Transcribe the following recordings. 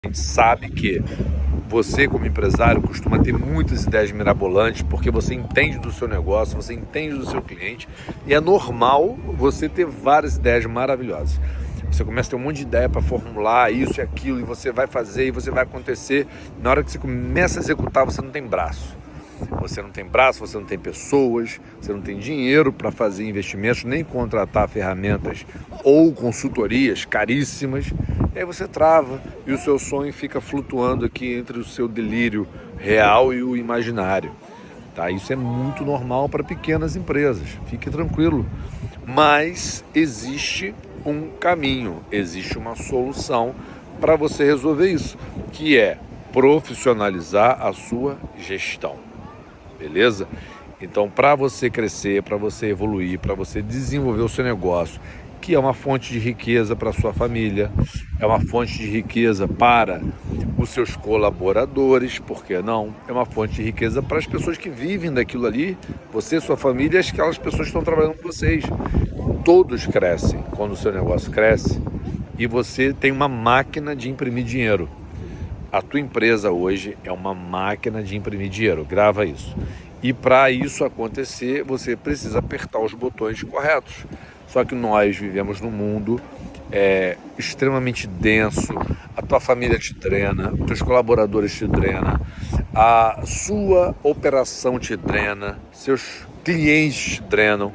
A gente sabe que você, como empresário, costuma ter muitas ideias mirabolantes porque você entende do seu negócio, você entende do seu cliente e é normal você ter várias ideias maravilhosas. Você começa a ter um monte de ideia para formular isso e aquilo e você vai fazer e você vai acontecer. Na hora que você começa a executar, você não tem braço. Você não tem braço, você não tem pessoas, você não tem dinheiro para fazer investimentos, nem contratar ferramentas ou consultorias caríssimas. E aí você trava e o seu sonho fica flutuando aqui entre o seu delírio real e o imaginário. Tá? Isso é muito normal para pequenas empresas, fique tranquilo. Mas existe um caminho, existe uma solução para você resolver isso, que é profissionalizar a sua gestão. Beleza? Então, para você crescer, para você evoluir, para você desenvolver o seu negócio, que é uma fonte de riqueza para a sua família, é uma fonte de riqueza para os seus colaboradores, por que não? É uma fonte de riqueza para as pessoas que vivem daquilo ali, você, sua família e aquelas pessoas que estão trabalhando com vocês. Todos crescem quando o seu negócio cresce e você tem uma máquina de imprimir dinheiro. A tua empresa hoje é uma máquina de imprimir dinheiro, grava isso. E para isso acontecer, você precisa apertar os botões corretos. Só que nós vivemos num mundo extremamente denso, a tua família te drena, os teus colaboradores te drenam, a sua operação te drena, seus clientes te drenam,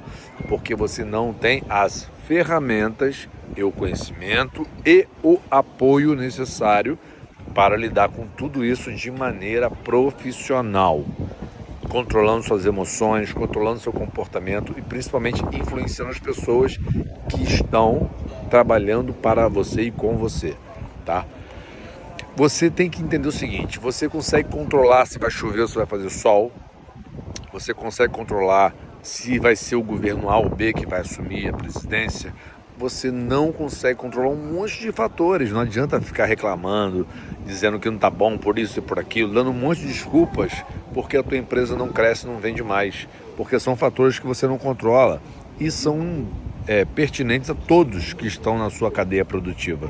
porque você não tem as ferramentas, o conhecimento e o apoio necessário para lidar com tudo isso de maneira profissional, controlando suas emoções, controlando seu comportamento e principalmente influenciando as pessoas que estão trabalhando para você e com você, tá? Você tem que entender o seguinte, você consegue controlar se vai chover ou se vai fazer sol, você consegue controlar se vai ser o governo A ou B que vai assumir a presidência. Você não consegue controlar um monte de fatores. Não adianta ficar reclamando, dizendo que não está bom por isso e por aquilo, dando um monte de desculpas porque a tua empresa não cresce, não vende mais, porque são fatores que você não controla e são pertinentes a todos que estão na sua cadeia produtiva.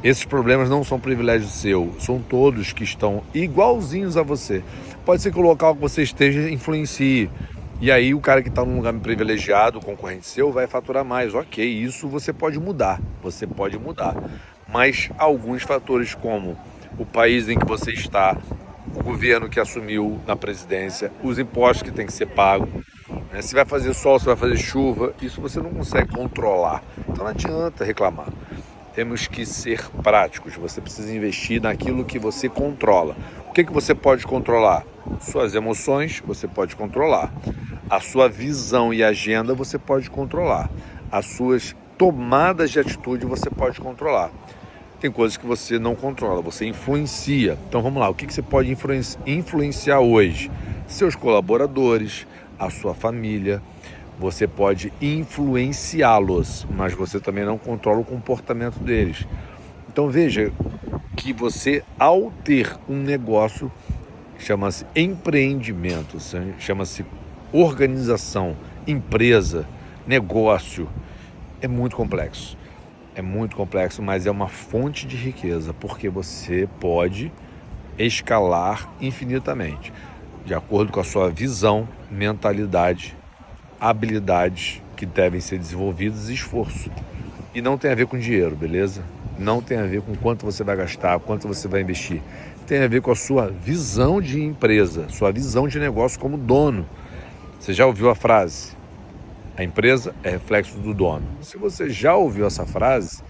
Esses problemas não são privilégio seu, são todos que estão igualzinhos a você. Pode ser que o local que você esteja influencie. E aí o cara que está num lugar privilegiado, o concorrente seu, vai faturar mais. Ok, isso você pode mudar. Mas alguns fatores como o país em que você está, o governo que assumiu na presidência, os impostos que tem que ser pagos, né? Se vai fazer sol, se vai fazer chuva, isso você não consegue controlar. Então não adianta reclamar. Temos que ser práticos, você precisa investir naquilo que você controla. O que você pode controlar? Suas emoções, você pode controlar. A sua visão e agenda, você pode controlar. As suas tomadas de atitude, você pode controlar. Tem coisas que você não controla, você influencia. Então vamos lá, o que você pode influenciar hoje? Seus colaboradores, a sua família. Você pode influenciá-los, mas você também não controla o comportamento deles. Então veja que você, ao ter um negócio, chama-se empreendimento, chama-se organização, empresa, negócio, é muito complexo. É muito complexo, mas é uma fonte de riqueza, porque você pode escalar infinitamente, de acordo com a sua visão, mentalidade, habilidades que devem ser desenvolvidas e esforço. E não tem a ver com dinheiro, beleza? Não tem a ver com quanto você vai gastar, quanto você vai investir. Tem a ver com a sua visão de empresa, sua visão de negócio como dono. Você já ouviu a frase? A empresa é reflexo do dono. Se você já ouviu essa frase,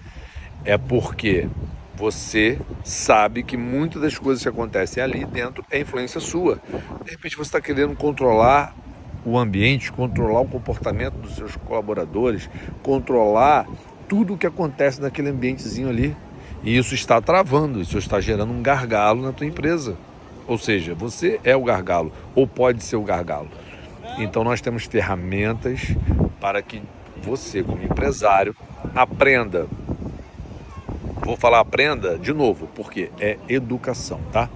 é porque você sabe que muitas das coisas que acontecem ali dentro é influência sua. De repente você está querendo controlar o ambiente, controlar o comportamento dos seus colaboradores, controlar tudo o que acontece naquele ambientezinho ali. E isso está travando, isso está gerando um gargalo na tua empresa. Ou seja, você é o gargalo, ou pode ser o gargalo. Então nós temos ferramentas para que você, como empresário, aprenda. Vou falar aprenda de novo, porque é educação, tá?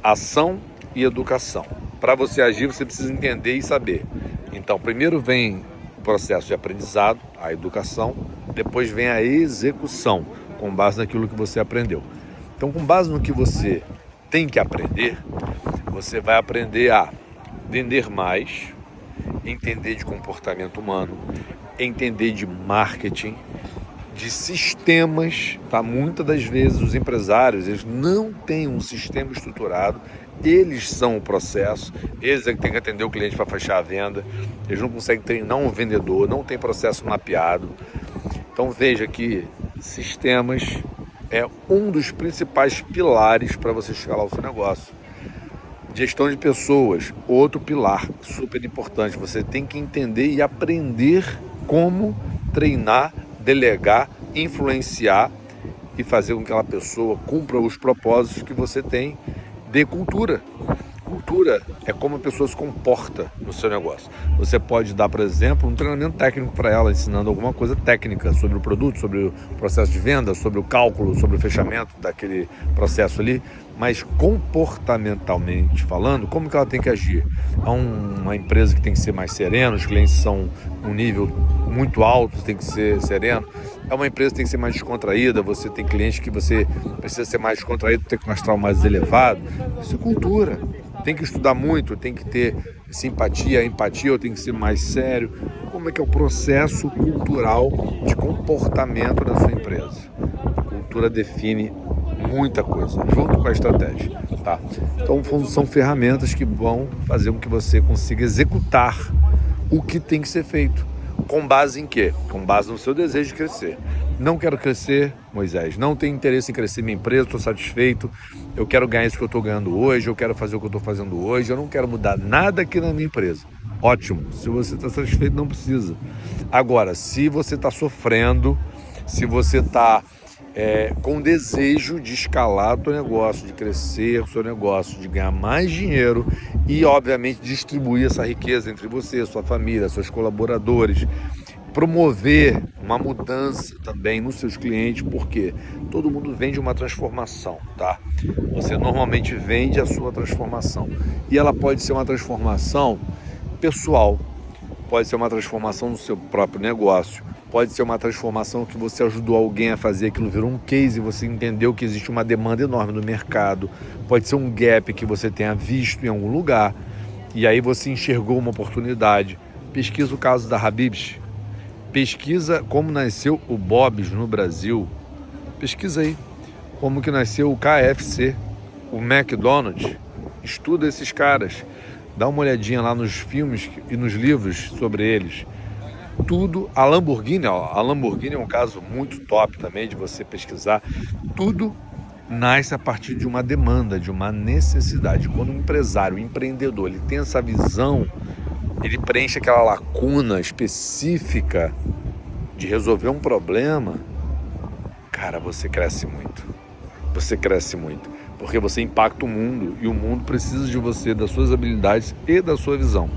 Ação e educação. Para você agir, você precisa entender e saber. Então, primeiro vem o processo de aprendizado, a educação, depois vem a execução, com base naquilo que você aprendeu. Então, com base no que você tem que aprender, você vai aprender a vender mais, entender de comportamento humano, entender de marketing, de sistemas, tá? Muitas das vezes os empresários, eles não têm um sistema estruturado, eles são o processo, eles é que têm que atender o cliente para fechar a venda, eles não conseguem treinar um vendedor, não tem processo mapeado. Então veja que sistemas é um dos principais pilares para você escalar o seu negócio. Gestão de pessoas, outro pilar super importante. Você tem que entender e aprender como treinar, delegar, influenciar e fazer com que aquela pessoa cumpra os propósitos que você tem de cultura. Cultura é como a pessoa se comporta no seu negócio. Você pode dar, por exemplo, um treinamento técnico para ela, ensinando alguma coisa técnica sobre o produto, sobre o processo de venda, sobre o cálculo, sobre o fechamento daquele processo ali, mas comportamentalmente falando, como que ela tem que agir? É uma empresa que tem que ser mais serena, os clientes são um nível muito alto, tem que ser sereno. É uma empresa que tem que ser mais descontraída, você tem clientes que você precisa ser mais descontraído, tem que um astral mais elevado. Isso é cultura. Tem que estudar muito, tem que ter simpatia, empatia, ou tem que ser mais sério. Como é que é o processo cultural de comportamento da sua empresa? A cultura define muita coisa, junto com a estratégia, tá? Então são ferramentas que vão fazer com que você consiga executar o que tem que ser feito. Com base em quê? Com base no seu desejo de crescer. Não quero crescer, Moisés, não tenho interesse em crescer minha empresa, estou satisfeito, eu quero ganhar isso que eu estou ganhando hoje, eu quero fazer o que eu estou fazendo hoje, eu não quero mudar nada aqui na minha empresa. Ótimo, se você está satisfeito, não precisa. Agora, se você está sofrendo, se você está com desejo de escalar o seu negócio, de crescer o seu negócio, de ganhar mais dinheiro e, obviamente, distribuir essa riqueza entre você, sua família, seus colaboradores, promover uma mudança também nos seus clientes, porque todo mundo vende uma transformação, tá? Você normalmente vende a sua transformação e ela pode ser uma transformação pessoal, pode ser uma transformação no seu próprio negócio, pode ser uma transformação que você ajudou alguém a fazer, aquilo virou um case e você entendeu que existe uma demanda enorme no mercado, pode ser um gap que você tenha visto em algum lugar e aí você enxergou uma oportunidade. Pesquisa o caso da Habib's, pesquisa como nasceu o Bob's no Brasil, pesquisa aí como que nasceu o KFC, o McDonald's, estuda esses caras, dá uma olhadinha lá nos filmes e nos livros sobre eles. Tudo, a Lamborghini é um caso muito top também de você pesquisar. Tudo nasce a partir de uma demanda, de uma necessidade. Quando um empresário, um empreendedor, ele tem essa visão, ele preenche aquela lacuna específica de resolver um problema, cara, você cresce muito. Você cresce muito, porque você impacta o mundo e o mundo precisa de você, das suas habilidades e da sua visão.